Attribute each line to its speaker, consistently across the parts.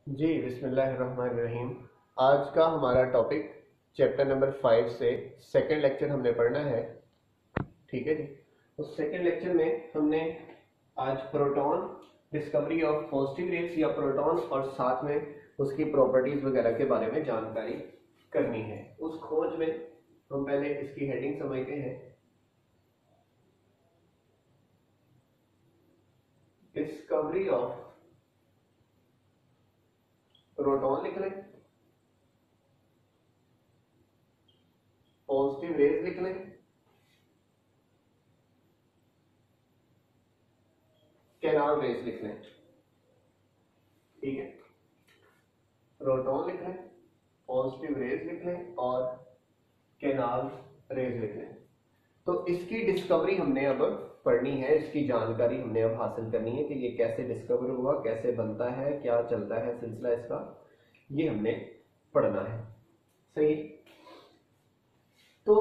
Speaker 1: जी बिस्मिल्लाहिर्रहमानिर्रहीम। आज का हमारा टॉपिक चैप्टर नंबर 5 से सेकंड लेक्चर हमने पढ़ना है। ठीक है जी। उस सेकंड लेक्चर में हमने आज proton, discovery of positive rays या प्रोटॉन और साथ में उसकी प्रॉपर्टीज वगैरह के बारे में जानकारी करनी है। उस खोज में हम पहले इसकी हेडिंग समझते हैं। डिस्कवरी ऑफ प्रोटॉन लिख लें, पॉजिटिव रेस लिख लें, कैनाल रेस लिख लें। ठीक है, प्रोटॉन लिख लें, पॉजिटिव रेज लिख लें और कैनाल रेज लिख लें। तो इसकी डिस्कवरी हमने अब पढ़नी है, इसकी जानकारी हमने अब हासिल करनी है कि ये कैसे डिस्कवर हुआ, कैसे बनता है, क्या चलता है सिलसिला इसका, ये हमने पढ़ना है। सही। तो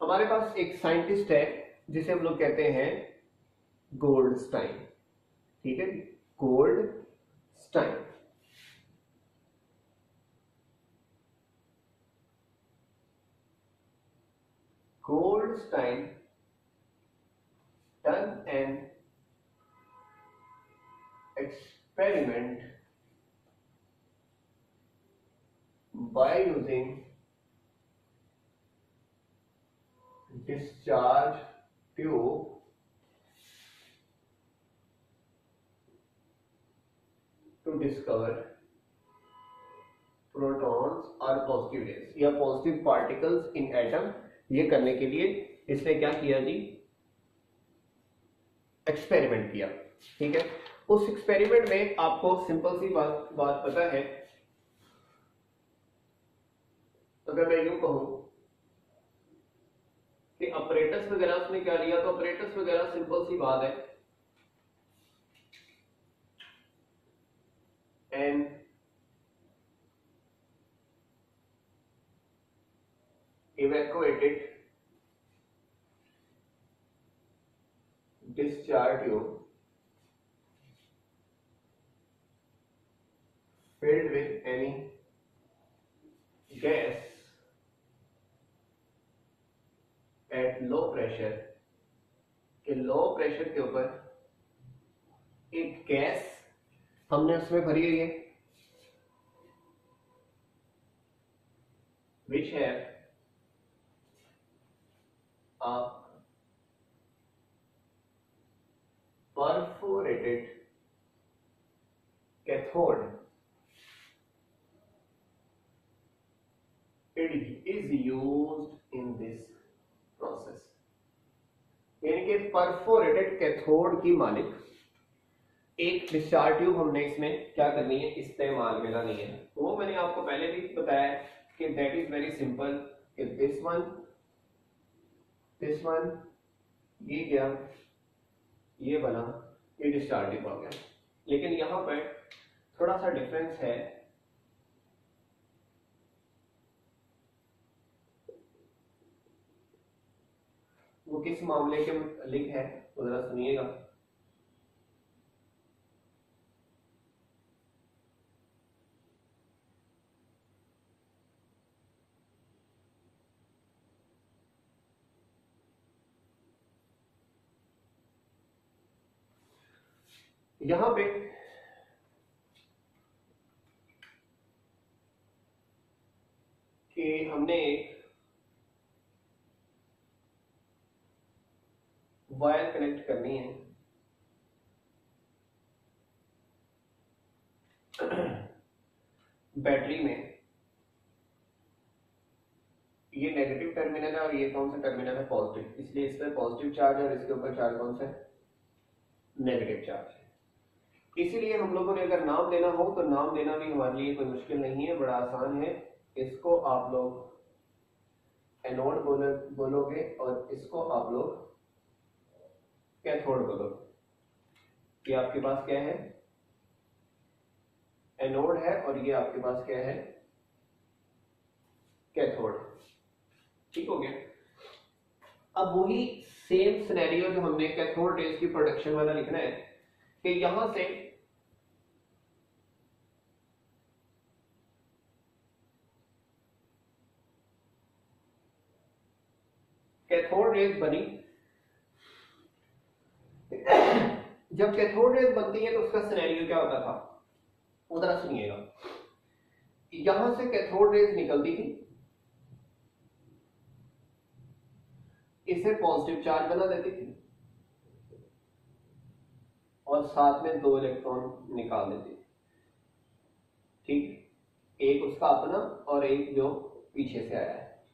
Speaker 1: हमारे पास एक साइंटिस्ट है जिसे हम लोग कहते हैं गोल्डस्टाइन। ठीक है, Goldstein. Goldstein done an experiment by using discharge tube to discover protons or positive rays या positive particles in atom। ये करने के लिए इसने क्या किया जी, एक्सपेरिमेंट किया। ठीक है, उस एक्सपेरिमेंट में आपको सिंपल सी बात पता है। अगर मैं यूं कहूं कि ऑपरेटर्स वगैरह उसने क्या लिया, तो ऑपरेटर्स वगैरह सिंपल सी बात है, N evacuated discharge tube filled with any gas at low pressure, कि लो प्रेशर के ऊपर एक गैस हमने उसमें भरी हुई है, which have a perforated cathode। It is used in this process। यानी कि परफोरेटेड कैथोड की मालिक एक डिस्चार्ज ट्यूब हमने इसमें क्या करनी है, इस्तेमाल में लानी है। वो मैंने आपको पहले भी बताया कि दैट इज वेरी सिंपल, कि दिस वन ये क्या, ये बना, ये डिस्चार्ज ट्यूब आ गया। लेकिन यहां पर थोड़ा सा डिफरेंस है। वो किस मामले के लिंक है, तो जरा सुनिएगा। यहां पे कि हमने एक वायर कनेक्ट करनी है बैटरी में। ये नेगेटिव टर्मिनल है और ये कौन सा टर्मिनल है, पॉजिटिव, इसलिए इस पर पॉजिटिव चार्ज है और इसके ऊपर चार्ज कौन सा है, नेगेटिव चार्ज है। इसीलिए हम लोगों ने अगर नाम देना हो तो नाम देना भी हमारे लिए कोई मुश्किल नहीं है, बड़ा आसान है। इसको आप लोग एनोड बोलोगे और इसको आप लोग कैथोड बोलोगे। ये आपके पास क्या है, एनोड है, और ये आपके पास क्या है, कैथोड। ठीक हो गया। अब वही सेम सिनेरियो जो हमने कैथोड रेज की प्रोडक्शन वाला लिखना है, कि यहां से कैथोड रेज बनी, जब कैथोड रेज बनती है तो उसका सिनेरियो क्या होता था, उधर सुनिएगा। यहां से कैथोड रेज निकलती थी, इसे पॉजिटिव चार्ज बना देती थी और साथ में 2 इलेक्ट्रॉन निकाल देती थी, ठीक, एक उसका अपना और एक जो पीछे से आया है।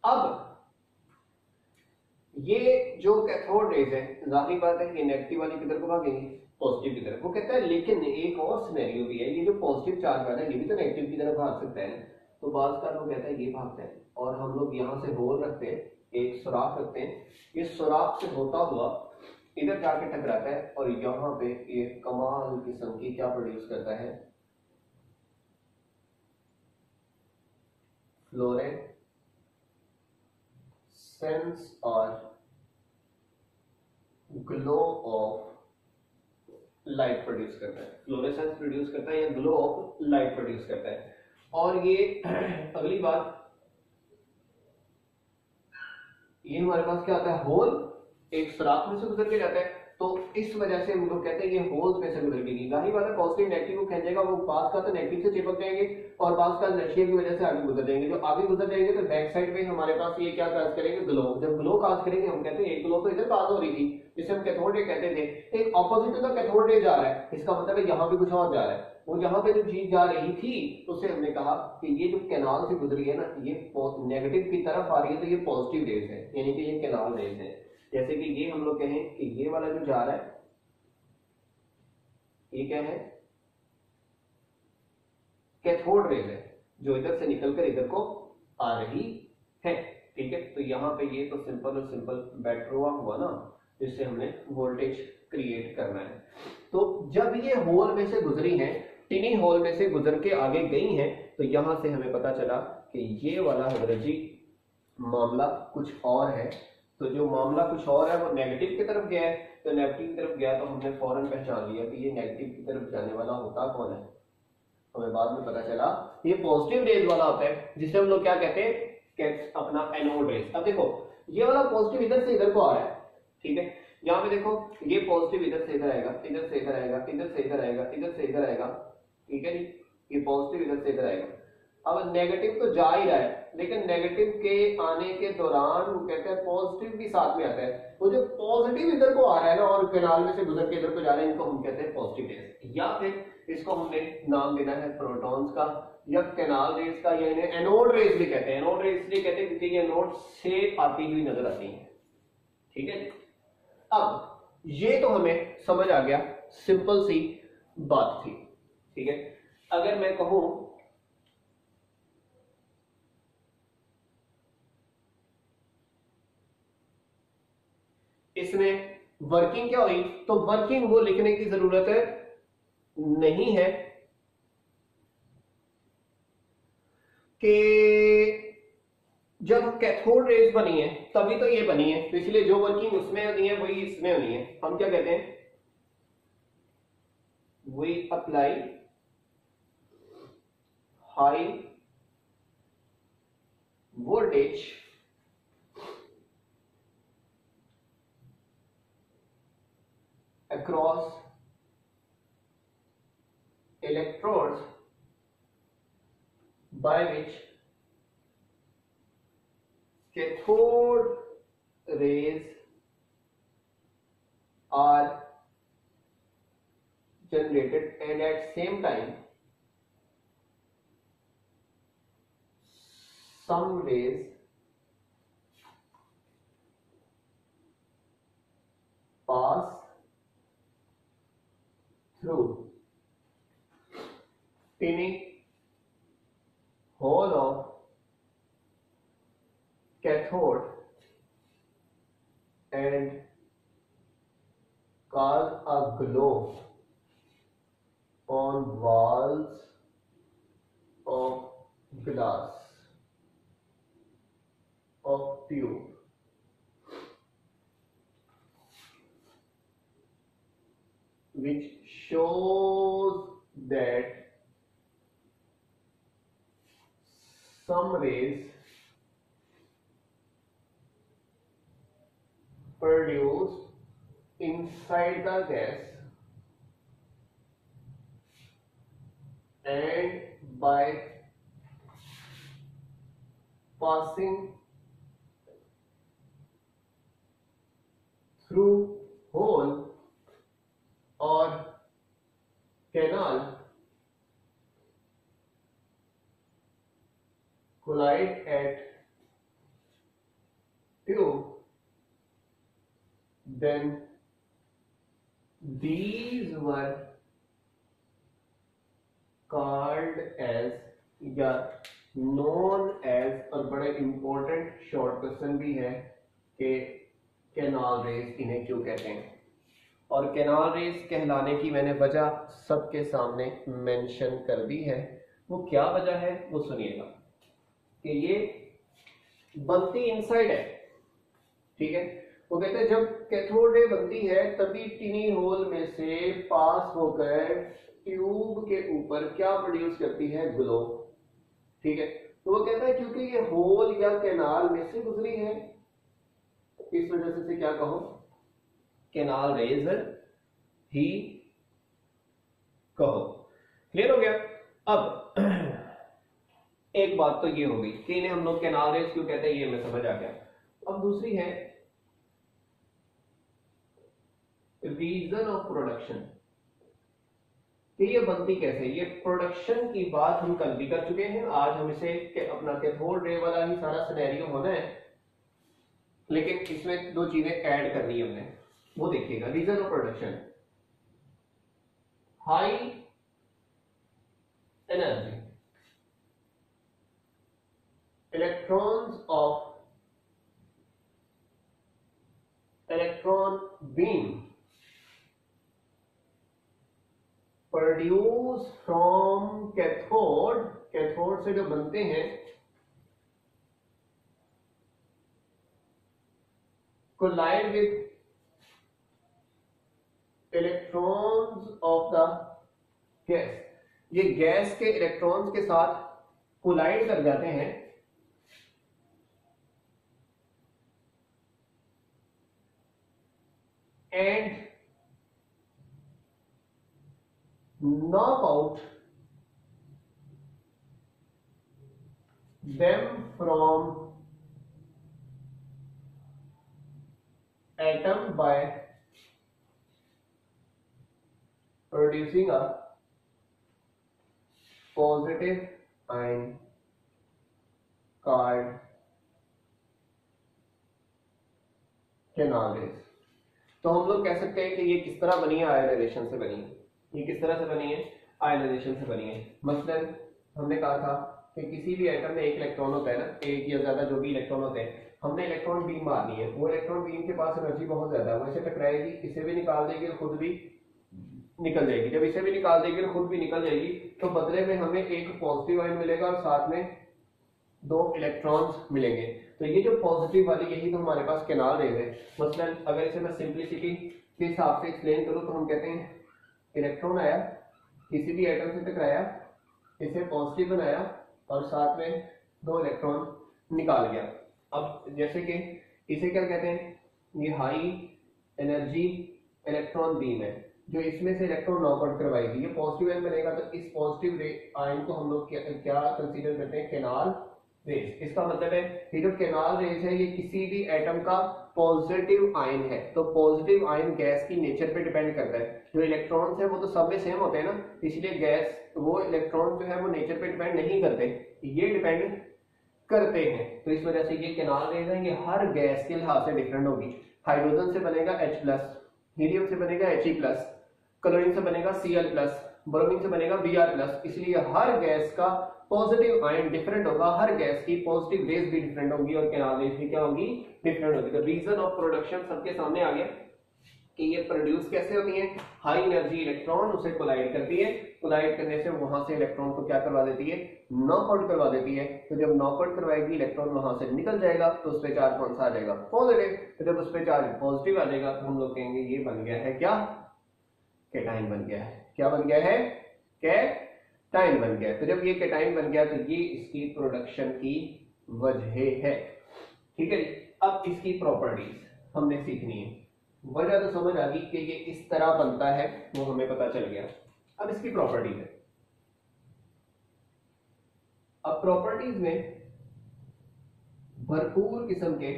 Speaker 1: अब ये जो कैथोड रेज है, जाहिर बात है कि नेगेटिव वाली किधर को भागेंगे, पॉजिटिव की तरफ। वो कहता है लेकिन एक और सिनेरियो भी है, ये जो पॉजिटिव चार्ज वाला है ये भी तो नेगेटिव की तरफ भाग सकता है। तो बात का लोग कहता है ये भागता है, और हम लोग यहाँ से होल रखते हैं, एक सुराख रखते हैं, ये सुराख से होता हुआ इधर जाके टकराता है और यहाँ पे ये कमाल किस्म की क्या प्रोड्यूस करता है, फ्लोरेसेंस और ग्लो ऑफ लाइट प्रोड्यूस करता है, फ्लोरेसेंस प्रोड्यूस करता है या ग्लो ऑफ लाइट प्रोड्यूस करता है। और ये अगली बात, ये हमारे पास क्या आता है, होल एक सुराख में से गुजर के जाता है, तो इस वजह से हम लोग कहते हैं ये होल्स में से गुजर गई। जाहिर बात है पॉजिटिव नेगेटिव को खींचेगा, वो पास का तो नेगेटिव से चिपक जाएंगे और पास का इनर्शिया की वजह से आगे गुजर जाएंगे। जो आगे गुजर जाएंगे तो बैक साइड में हमारे पास ये क्या काज करेंगे, ग्लो। जब ग्लो काज करेंगे हम कहते हैं एक ग्लो तो इधर पास हो रही थी, जिसे हम कैथोड रे कहते थे, एक ऑपोजिट का कैथोड रे जा रहा है, इसका मतलब है यहाँ भी कुछ और जा रहा है। वो यहाँ पे जो चीज जा रही थी उससे हमने कहा कि ये जो कैनाल से गुजरी है ना, ये नेगेटिव की तरफ आ रही है, तो ये पॉजिटिव रेज है, यानी कि ये कैनाल रेज है। जैसे कि ये हम लोग कहें कि ये वाला जो जा रहा है ये क्या है, कैथोड रेज है, जो इधर से निकलकर इधर को आ रही है, ठीक है। तो यहाँ पे ये तो सिंपल और सिंपल बैटरवा हुआ ना, जिससे हमने वोल्टेज क्रिएट करना है। तो जब ये होल में से गुजरी हैं, टिनी होल में से गुजर के आगे गई हैं, तो यहां से हमें पता चला कि ये वाला हजरत जी मामला कुछ और है। तो जो मामला कुछ और है वो नेगेटिव की तरफ गया है, तो नेगेटिव की तरफ गया तो हमने फौरन पहचान लिया कि ये नेगेटिव की तरफ जाने वाला होता कौन है। हमें बाद में पता चला ये पॉजिटिव रेज वाला होता है, जिसे हम लोग क्या कहते हैं, अपना एनोड रेज। अब देखो ये वाला पॉजिटिव इधर से इधर को आ रहा है, ठीक है। यहाँ पे देखो ये पॉजिटिव इधर से इधर आएगा, इधर से इधर आएगा, इधर से इधर आएगा, इधर से इधर आएगा, ठीक है जी। ये पॉजिटिव इधर से इधर आएगा। अब नेगेटिव तो जा ही रहा है, लेकिन नेगेटिव के आने के दौरान वो कहते हैं पॉजिटिव भी साथ में आता है। वो जो पॉजिटिव इधर को आ रहा है ना और कैनाल में से गुजर के इधर को जा रहे हैं, इनको हम कहते हैं पॉजिटिव रेज, या फिर इसको हमने नाम देना है प्रोटॉन्स का या कैनाल रेज का, या इन्हें एनोड रेज भी कहते हैं। एनोड रेज इसलिए कहते हैं क्योंकि ये एनोड से आती हुई नजर आती है, ठीक है। अब ये तो हमें समझ आ गया, सिंपल सी बात थी, ठीक है। अगर मैं कहूं इसमें वर्किंग क्या हुई, तो वर्किंग वो लिखने की जरूरत नहीं है कि जब कैथोड रेज बनी है तभी तो ये बनी है, इसलिए जो वर्किंग उसमें होनी है वही इसमें होनी है। हम क्या कहते हैं, we apply high voltage across electrodes by which cathode rays are generated, and at same time some rays pass through tiny hole of cathode and cause a glow on walls of glass of tube. which shows that some rays produced inside the gas and by passing through hole or canal collide at tube, then these were called as या known as, और बड़ा important short question भी है कि canal race इन्हें क्यों कहते हैं। और कैनाल रेस कहलाने की मैंने वजह सबके सामने मेंशन कर दी है। वो क्या वजह है वो सुनिएगा कि ये बनती इनसाइड है, ठीक है। वो कहते हैं जब कैथोड रे बनती है तभी टिनी होल में से पास होकर ट्यूब के ऊपर क्या प्रोड्यूस करती है, ग्लो, ठीक है। तो वो कहता है क्योंकि ये होल या कैनाल में से गुजरी है, इस वजह से क्या कहो, कैनाल रेज ही कहो। क्लियर हो गया। अब एक बात तो ये होगी कि इन्हें हम लोग कैनाल रेज क्यों कहते हैं, ये हमें समझ आ गया। अब दूसरी है रीजन ऑफ प्रोडक्शन, कि ये बनती कैसे। ये प्रोडक्शन की बात हम कल भी कर चुके हैं, आज हम इसे अपना कैथोड रे वाला ही सारा सिनेरियो होना है, लेकिन इसमें दो चीजें ऐड करनी है हमने, वो देखिएगा। Reason of production, high energy electrons of electron beam produce from cathode, cathode से जो बनते हैं, collide with electrons of the gas, ये गैस के इलेक्ट्रॉन्स के साथ कोलाइड कर जाते हैं and knock out them from atom by producing a positive ion called canal rays। तो हम लोग कह सकते हैं कि ये किस तरह बनी है, आयनाइजेशन से बनी है। ये किस तरह से बनी है, आयनाइजेशन से बनी है। मसलन हमने कहा था कि किसी भी एटम में एक इलेक्ट्रॉन होता है ना, एक या ज्यादा जो भी इलेक्ट्रॉन होते हैं, हमने इलेक्ट्रॉन बीम मारनी है। वो इलेक्ट्रॉन बीम के पास एनर्जी बहुत ज्यादा है, वो इसे टकराएगी, इसे भी निकाल देगी और खुद भी निकल जाएगी। जब इसे भी निकाल देगी और खुद भी निकल जाएगी तो बदले में हमें एक पॉजिटिव आयन मिलेगा और साथ में दो इलेक्ट्रॉन्स मिलेंगे। तो ये जो पॉजिटिव वाली, यही तो हमारे पास कैनाल रेज है। मसलन अगर इसे मैं सिंप्लिसिटी के हिसाब से एक्सप्लेन करूं तो हम कहते हैं इलेक्ट्रॉन आया, किसी भी एटम से टकराया, इसे पॉजिटिव बनाया और साथ में दो इलेक्ट्रॉन निकाल गया। अब जैसे कि इसे क्या कहते हैं, ये हाई एनर्जी इलेक्ट्रॉन बीम है जो इसमें से इलेक्ट्रॉन नॉकआउट करवाएगी। ये पॉजिटिव आयन बनेगा तो इस पॉजिटिव आयन को हम लोग क्या कंसीडर करते हैं, कैनाल रेज। इसका मतलब है ये जो कैनाल रेज है ये किसी भी एटम का पॉजिटिव आयन है। तो पॉजिटिव आयन गैस की नेचर पे डिपेंड करता है। जो इलेक्ट्रॉन्स है वो तो सब में सेम होते हैं ना, इसलिए गैस वो इलेक्ट्रॉन जो है वो नेचर पे डिपेंड नहीं करते, ये डिपेंड करते हैं। तो इस वजह से ये कैनाल रेज है, ये हर गैस के लिहाज से डिफरेंट होगी। हाइड्रोजन से बनेगा H+, हीलियम से बनेगा He+, क्लोरीन से बनेगा Cl+, ब्रोमीन से बनेगा Br+। इसलिए हर गैस का पॉजिटिव आयन डिफरेंट होगा, हर गैस की पॉजिटिव रेज भी डिफरेंट होगी और कैनाल रेज भी क्या होगी, डिफरेंट होगी। तो रीजन ऑफ प्रोडक्शन सबके सामने आ गया कि ये प्रोड्यूस कैसे होती है। हाई एनर्जी इलेक्ट्रॉन उसे कोलाइड करती है, कोलाइड करने से वहां से इलेक्ट्रॉन को क्या करवा देती है, नॉकआउट करवा देती है। तो जब नॉकआउट करवाएगी इलेक्ट्रॉन वहां से निकल जाएगा तो उस पर चार्ज कौन सा आ जाएगा, पॉजिटिव। तो जब उस पर चार्ज पॉजिटिव आ जाएगा तो हम लोग कहेंगे ये बन गया है क्या, कैटाइन बन गया है। क्या बन गया है? कैटाइन बन गया है। तो जब ये कैटाइन बन गया तो ये इसकी प्रोडक्शन की वजह है। ठीक है जी। अब इसकी प्रॉपर्टीज हमने सीखनी है। वजह तो समझ आ गई कि ये इस तरह बनता है, वो हमें पता चल गया। अब इसकी प्रॉपर्टीज है। अब प्रॉपर्टीज में भरपूर किस्म के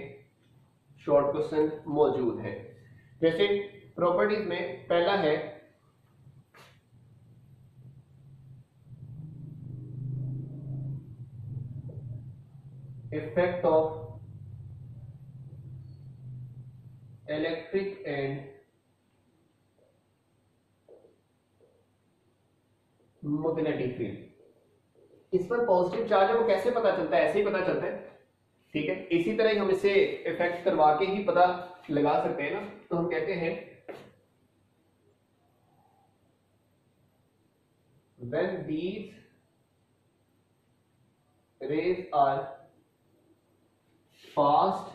Speaker 1: शॉर्ट क्वेश्चन मौजूद हैं। जैसे प्रॉपर्टीज में पहला है effect of electric and magnetic field. इस पर पॉजिटिव चार्ज है वो कैसे पता चलता है? ऐसे ही पता चलता है। ठीक है, इसी तरह ही हम इसे इफेक्ट करवा के ही पता लगा सकते हैं ना। तो हम कहते हैं when these rays are passed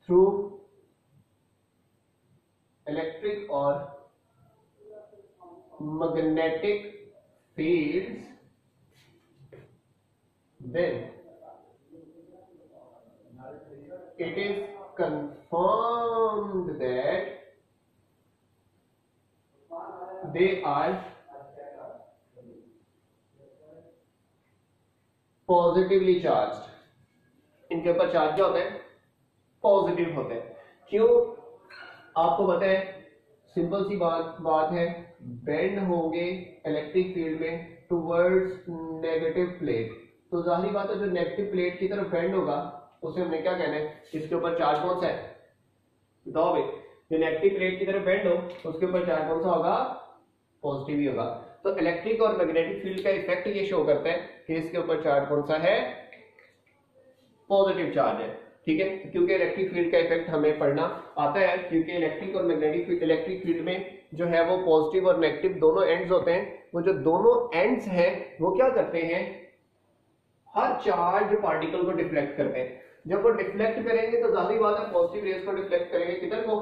Speaker 1: through electric or magnetic fields, then it is confirmed that they are positively charged. इनके ऊपर चार्ज क्या होता है? पॉजिटिव होता है। क्यों? आपको पता है, सिंपल सी बात है, बेंड होंगे इलेक्ट्रिक फील्ड में टुवर्ड्स नेगेटिव प्लेट। तो जाहिर बात है जो नेगेटिव प्लेट की तरफ बेंड होगा उसे हमने क्या कहना है? इसके ऊपर चार्ज कौन सा है? बताओ भाई। जो नेगेटिव प्लेट की तरफ बेंड हो उसके ऊपर चार्ज कौन सा होगा? पॉजिटिव ही होगा। तो इलेक्ट्रिक और मैग्नेटिक फील्ड का इफेक्ट ये शो करता है कि इसके ऊपर चार्ज कौन सा है? पॉजिटिव चार्ज है। ठीक है, क्योंकि इलेक्ट्रिक फील्ड का इफेक्ट हमें पढ़ना आता है, क्योंकि इलेक्ट्रिक और मैग्नेटिक इलेक्ट्रिक फील्ड में जो है वो पॉजिटिव और नेगेटिव दोनों एंड्स होते हैं। वो जो दोनों एंड्स हैं वो क्या करते हैं? हर चार्ज पार्टिकल को डिफ्लेक्ट करते हैं। जब वो डिफ्लेक्ट करेंगे तो जाहिर बात है पॉजिटिव रेज को डिफ्लेक्ट करेंगे किधर को?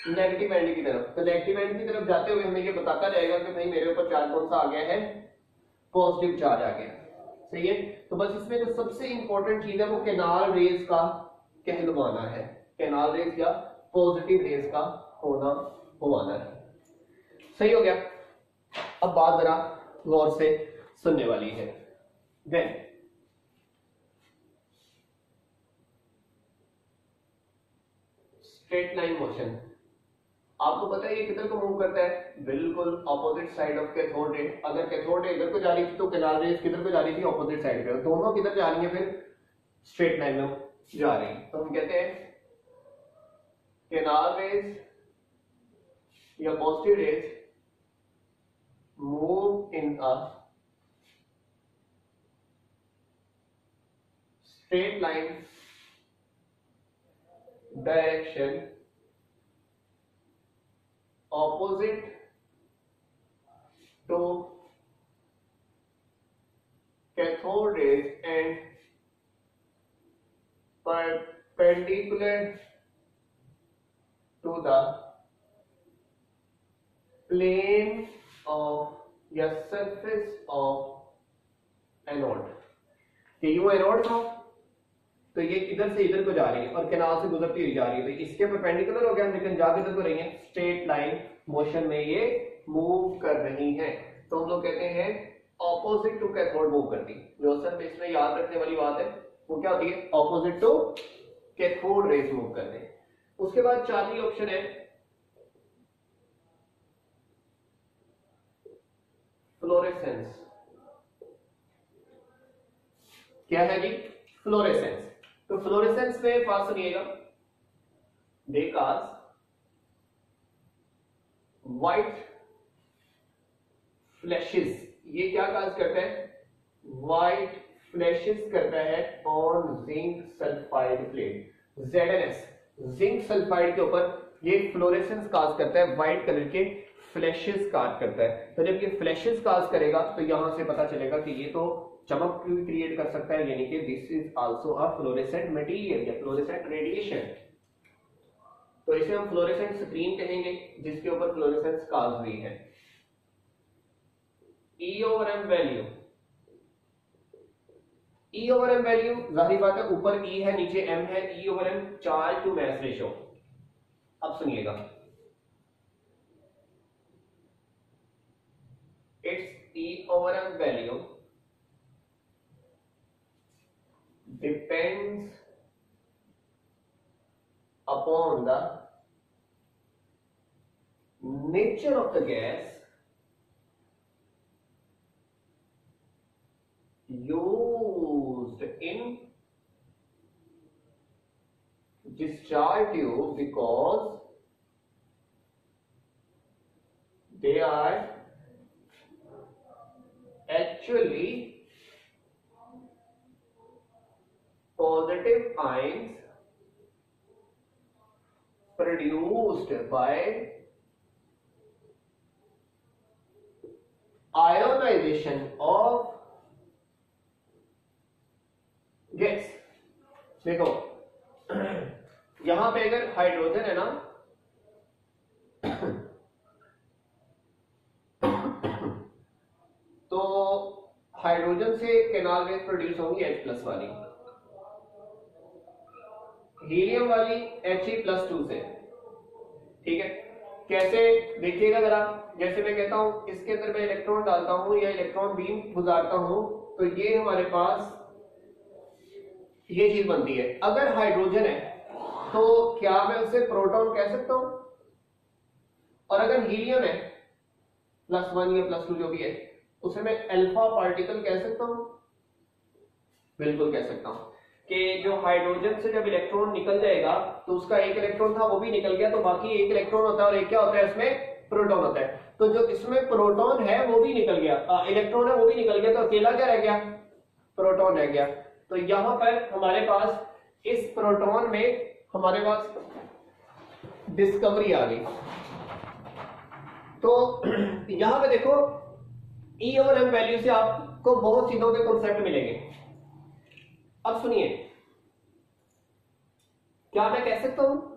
Speaker 1: नेगेटिव एंड की तरफ। तो नेगेटिव एंड की तरफ जाते हुए हमें ये बताता जाएगा कि भाई मेरे ऊपर चार्ज कौन सा आ गया है? पॉजिटिव चार्ज आ गया। सही है। तो बस इसमें जो सबसे इंपॉर्टेंट चीज है वो कैनाल रेज का कहलवाना है। कैनाल रेज या पॉजिटिव रेज का होना है। सही हो गया। अब बात जरा गौर से सुनने वाली है। Then straight line motion. आपको पता है ये किधर को मूव करता है? बिल्कुल ऑपोजिट साइड ऑफ कैथोड रे। अगर कैथोड रे इधर को जा रही थी तो कैनाल रेज किधर को जा रही थी? ऑपोजिट साइड पे। दोनों किधर जा रही है? फिर स्ट्रेट लाइन में जा रही है। तो हम कहते हैं कैनाल रेज या positive raise move in a straight line direction opposite to cathode rays and perpendicular to the plane of या surface of anode। कि यूं एनोड था तो ये इधर से इधर को जा रही है और कैनाल से गुजरती हुई जा रही है, तो इसके परपेंडिकुलर हो गया, लेकिन जाके इधर को रही है। स्ट्रेट लाइन मोशन में ये मूव कर रही है, तो हम लोग कहते हैं ऑपोजिट टू कैथोड मूव करती। जो असल में इसमें याद रखने वाली बात है वो क्या होती है? Opposite to cathode rays move करते हैं। उसके बाद चौथी ऑप्शन है फ्लोरेसेंस। क्या है जी? फ्लोरेसेंस। तो फ्लोरेसेंस में पास सुनिएगा, दे काज व्हाइट फ्लैशेस। ये क्या काज करता है? व्हाइट फ्लैशेस करता है on zinc sulphide plate, ZnS। Zinc sulphide के ऊपर ये फ्लोरेसेंस काज करता है, व्हाइट कलर के फ्लैशेस काज करता है। तो जब ये फ्लैशेस काज करेगा तो यहां से पता चलेगा कि ये तो चमक भी क्रिएट कर सकता है, यानी कि this is also a fluorescent material या फ्लोरेसेंट रेडिएशन। तो इसे हम फ्लोरेसेंट स्क्रीन कहेंगे जिसके ऊपर फ्लोरेसेंस काज हुई है। E over M value, E over M value जाहिर बात है ऊपर ई है नीचे एम है, E over M charge to mass ratio. अब सुनिएगा, it's E over M value depends upon the nature of the gas used in discharge tube because they are actually positive ions produced by ionization of gas. देखो यहां पे अगर hydrogen है ना तो hydrogen से केनाल गैस प्रोड्यूस होंगी H+ वाली, हीलियम वाली He+2 से। ठीक है, कैसे देखिएगा जरा, जैसे मैं कहता हूं इसके अंदर मैं इलेक्ट्रॉन डालता हूं या इलेक्ट्रॉन बीम गुजारता हूं तो ये हमारे पास ये चीज बनती है। अगर हाइड्रोजन है तो क्या मैं उसे प्रोटॉन कह सकता हूं, और अगर हीलियम है +1 या +2 जो भी है उसे मैं अल्फा पार्टिकल कह सकता हूं, बिल्कुल कह सकता हूं कि जो हाइड्रोजन से जब इलेक्ट्रॉन निकल जाएगा तो उसका एक इलेक्ट्रॉन था वो भी निकल गया, तो बाकी एक इलेक्ट्रॉन होता है और एक क्या होता है इसमें प्रोटॉन होता है। तो जो इसमें प्रोटॉन है वो भी निकल गया, इलेक्ट्रॉन है वो भी निकल गया, तो अकेला क्या रह गया, प्रोटॉन रह गया। तो यहां पर हमारे पास इस प्रोटॉन में हमारे पास डिस्कवरी आ गई। तो यहां पे देखो ई ओवर एम वैल्यू से आपको बहुत चीजों के कॉन्सेप्ट मिलेंगे। अब सुनिए, क्या मैं कह सकता हूं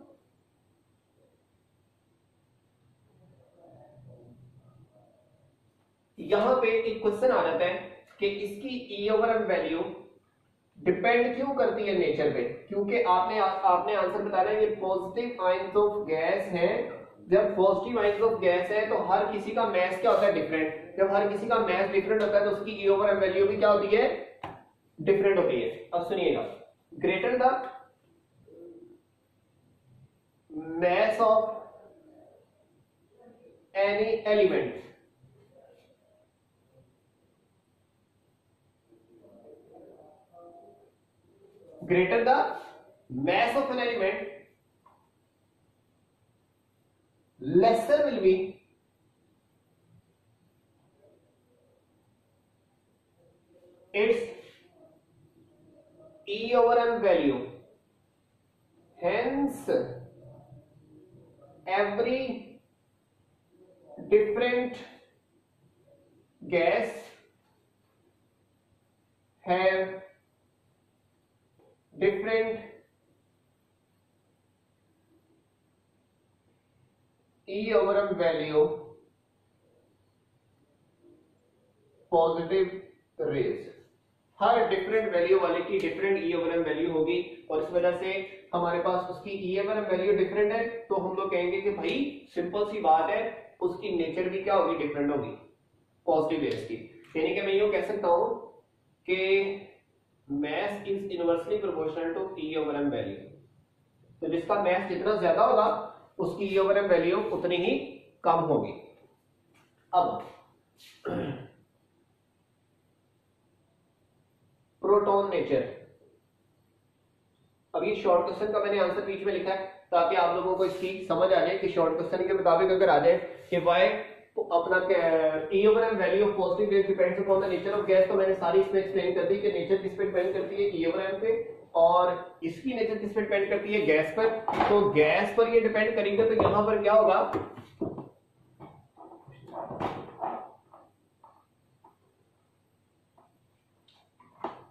Speaker 1: यहां पे एक क्वेश्चन आ जाता है कि इसकी E over M value depend क्यों करती है नेचर पे, क्योंकि आपने आंसर बताना है ये पॉजिटिव आयंस ऑफ गैस है। जब पॉजिटिव आयंस ऑफ गैस है तो हर किसी का मैस क्या होता है, डिफरेंट। जब हर किसी का मैस डिफरेंट होता है तो उसकी ई ओवर एम वैल्यू भी क्या होती है, डिफरेंट होती है। अब सुनिएगा, greater the mass of any element greater the mass of an element lesser will be its E over M value, hence every different gas have different E over M value positive rays. हर different value वाले की different E over M value होगी और इस वजह से हमारे पास उसकी E over M value different है, तो हम लोग कहेंगे कि भाई सिंपल सी बात है उसकी नेचर भी क्या होगी, डिफरेंट होगी पॉजिटिव रेज की। यानी कि मैं यूं कह सकता हूं कि mass is inversely proportional to E over M value. तो जिसका mass जितना ज्यादा होगा उसकी E over M वैल्यू उतनी ही कम होगी। अब प्रोटॉन नेचर, अब ये शॉर्ट क्वेश्चन का मैंने आंसर बीच में लिखा है ताकि आप लोगों को इसकी समझ आ जाए कि शॉर्ट क्वेश्चन के मुताबिक अगर आ जाए कि वाई अपना E over M value of positive rays depends upon the nature of gas, तो मैंने सारी इसमें एक्सप्लेन कर दी कि नेचर किस पे डिपेंड करती है, ई ओवर एम पे, और इसकी नेचर किस पे डिपेंड करती है, गैस पर। तो गैस पर ये डिपेंड करेंगे तो यहां पर क्या होगा,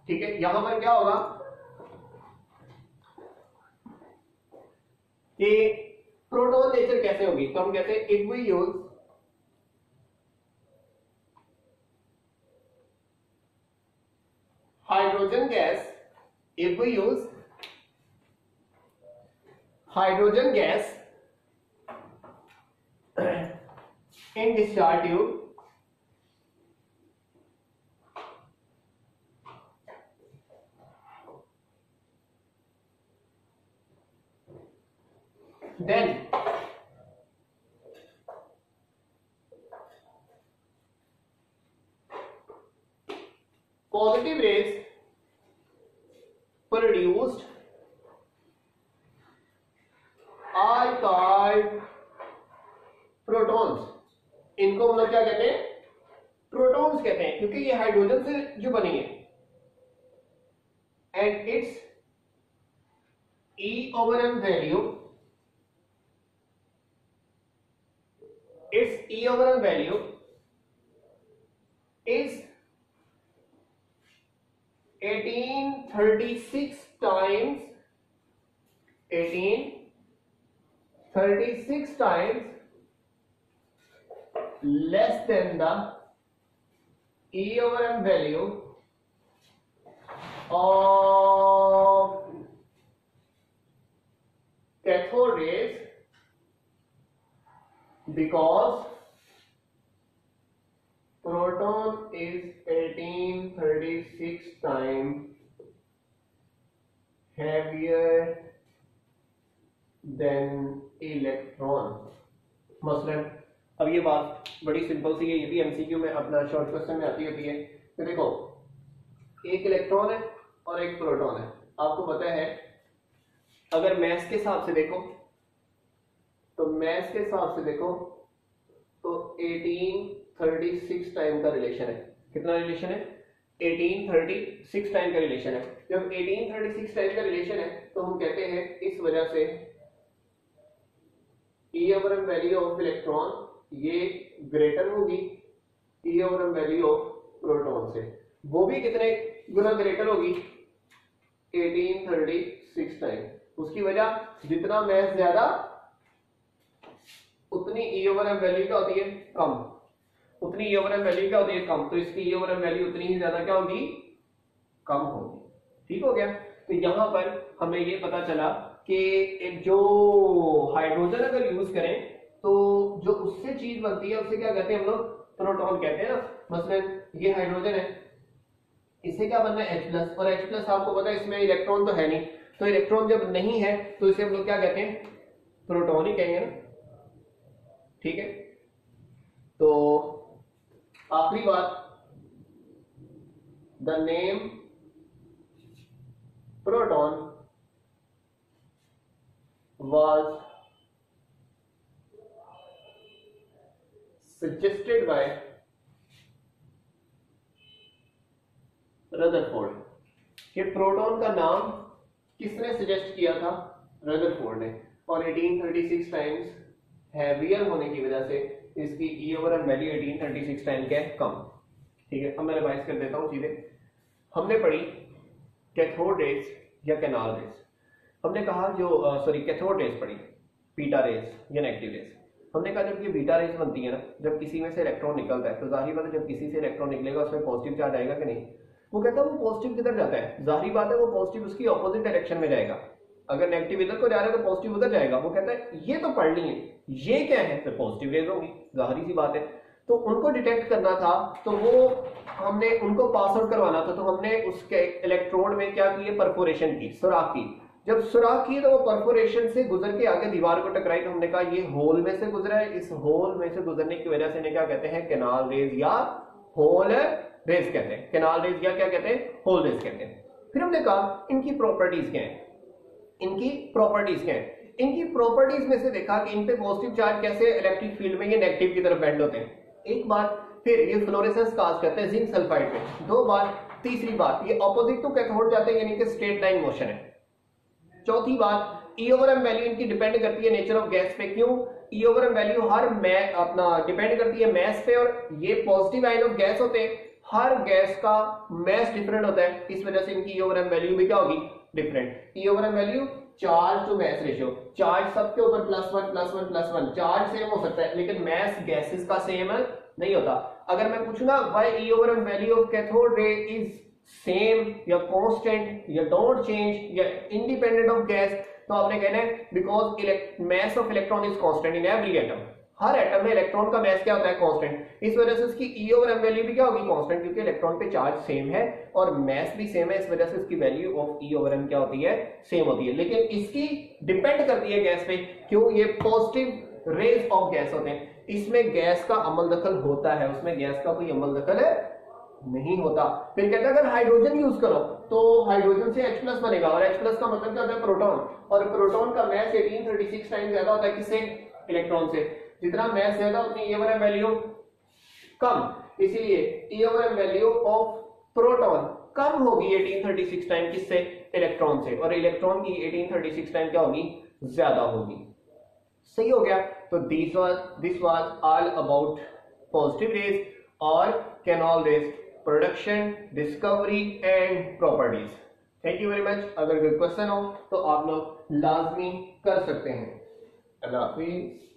Speaker 1: ठीक है, यहां पर क्या होगा कि कैसे होगी, तो हम कहते हैं if we use hydrogen gas, if we use hydrogen gas in discharge tube, then positive rays produced are called protons. इनको हम लोग क्या कहते हैं, प्रोटॉन्स कहते हैं, क्योंकि ये हाइड्रोजन से जो बनी है। And it's E/m value, its E/m value is 1836 times less than the E/m value of cathode rays, because proton is 1836 times heavier than electron. मसलन अब ये बात बड़ी सिंपल सी है, ये भी एमसीक्यू में अपना शॉर्ट क्वेश्चन में आती होती है। तो देखो, एक इलेक्ट्रॉन है और एक प्रोटॉन है। आपको पता है अगर मैथ के हिसाब से देखो तो 1836 टाइम का रिलेशन है। कितना रिलेशन है? 1836 टाइम का रिलेशन है। जब 1836 टाइम का रिलेशन है तो हम कहते हैं इस वजह से E/m वैल्यू ऑफ इलेक्ट्रॉन ये ग्रेटर होगी E/m वैल्यू ऑफ प्रोटॉन से। वो भी कितने गुना ग्रेटर होगी? 1836 टाइम। उसकी वजह जितना मैथ ज्यादा उतनी E/m वैल्यू क्या होती है? कम। उतनी E/m वैल्यू क्या होती है? कम। तो इसकी E/m वैल्यू उतनी ही ज्यादा क्या होगी? कम होगी। ठीक हो गया। तो यहां पर हमें ये पता चला कि जो हाइड्रोजन अगर यूज करें तो जो उससे चीज बनती है उसे क्या कहते हैं हम लोग? प्रोटॉन कहते हैं ना। मसलन ये हाइड्रोजन है, इससे क्या बनना है? H+, और H+ आपको पता है इसमें इलेक्ट्रॉन तो है नहीं, तो इलेक्ट्रॉन जब नहीं है तो इसे हम लोग क्या कहते हैं? प्रोटॉन ही कहेंगे ना। ठीक है। तो आखिरी बात, the name proton was suggested by Rutherford. ये प्रोटॉन का नाम किसने सजेस्ट किया था? रदरफोर्ड ने। और 1836 टाइम्स हैवियर होने की वजह से इसकी E/m वैल्यू 1836 टाइम के कम। ठीक है। अब मैं रिवाइज कर देता हूं सीधे। हमने पढ़ी कैथोड रेज या कैनाल रेज। हमने कहा जो कैथोड रेज पढ़ी, बीटा रेज या नेगेटिव रेज। हमने कहा जब ये बीटा रेज बनती है ना, जब किसी में से इलेक्ट्रॉन निकलता है तो जाहिर बात है जब किसी से इलेक्ट्रॉन निकलेगा उसमें पॉजिटिव चार्ज आएगा कि नहीं? वो कहता है वो पॉजिटिव किधर जाता है? जाहिर बात है वो पॉजिटिव उसकी ऑपोजिट डायरेक्शन में जाएगा। अगर नेगेटिव इधर को जा रहा है तो पॉजिटिव उधर जाएगा। वो कहता है ये तो पढ़नी है, ये क्या है? फिर पॉजिटिव रेज होगी, जाहिर सी बात है। तो उनको डिटेक्ट करना था, तो वो हमने उनको पास आउट करवाना था, तो हमने उसके इलेक्ट्रोड में क्या की? परफोरेशन की, सुराख की। जब सुराख की तो वो परफोरेशन से गुजर के आगे दीवार को टकराई, तो हमने कहा ये होल में से गुजरा है। इस होल में से गुजरने की वजह से इन्हें क्या कहते हैं? कैनाल रेज या होल रेज कहते हैं। कैनाल रेज या क्या कहते हैं? होल रेज कहते हैं। फिर हमने कहा इनकी प्रॉपर्टीज क्या है? इनकी प्रॉपर्टीज क्या है? इनकी प्रॉपर्टीज में से देखा कि इन पे पॉजिटिव चार्ज कैसे इलेक्ट्रिक फील्ड में ये नेगेटिव की तरफ बेंड होते हैं। एक बात, फिर ये फ्लोरेसेंस काज करते हैं जिंक सल्फाइड पे। दो बात। तीसरी बात, ये ऑपोजिट टू कैथोड जाते हैं, यानी कि स्ट्रेट लाइन मोशन है। चौथी बात, E/m वैल्यू इनकी डिपेंड करती है नेचर ऑफ गैस पे। क्यों? E/m वैल्यू हर अपना डिपेंड करती है मैस पे, और ये पॉजिटिव आयन ऑफ गैस होते हैं। हर गैस का मैस डिफरेंट होता है, इस वजह से इनकी E/m वैल्यू भी क्या होगी? Different. E/m value charge to mass ratio, charge सबके ऊपर +1 चार्ज सेम हो सकता है लेकिन मैस गैसेस का सेम नहीं होता। अगर मैं पूछूं ना why E over M value of cathode ray is same या कांस्टेंट या डोंट चेंज या इंडिपेंडेंट ऑफ गैस, तो आपने कहना है because mass of electron is constant in every atom, हर एटम में इलेक्ट्रॉन का मैस क्या होता है कांस्टेंट, इस वजह से इसकी ई ओवर एम वैल्यू भी क्या होगी कांस्टेंट, क्योंकि इलेक्ट्रॉन पे चार्ज सेम है और मैस भी सेम है, इस वजह से इसकी value of E over M क्या होती है सेम होती है। लेकिन इसकी डिपेंड करती है गैस पे, क्यों, ये पॉजिटिव रेज ऑफ गैस होते हैं, इसमें गैस का अमल दखल होता है, उसमें गैस का कोई अमल दखल नहीं होता। फिर कहते हैं अगर हाइड्रोजन यूज करो तो हाइड्रोजन से H+ बनेगा और H+ का मतलब क्या होता है प्रोटॉन, और प्रोटॉन का मैस 1836 टाइम ज्यादा होता है किससे, इलेक्ट्रॉन से, जितना मैस ज्यादा उतनी ई ओवर एम वैल्यू कम, इसीलिए E over M value of proton कम होगी 1836 टाइम किससे, इलेक्ट्रॉन से, और इलेक्ट्रॉन की 1836 टाइम क्या होगी ज्यादा होगी। सही हो गया। तो this was all about positive rays और canal rays production, discovery and properties. Thank you very much. अगर कोई क्वेश्चन हो तो आप लोग लाजमी कर सकते हैं। अल्लाह हाफिज।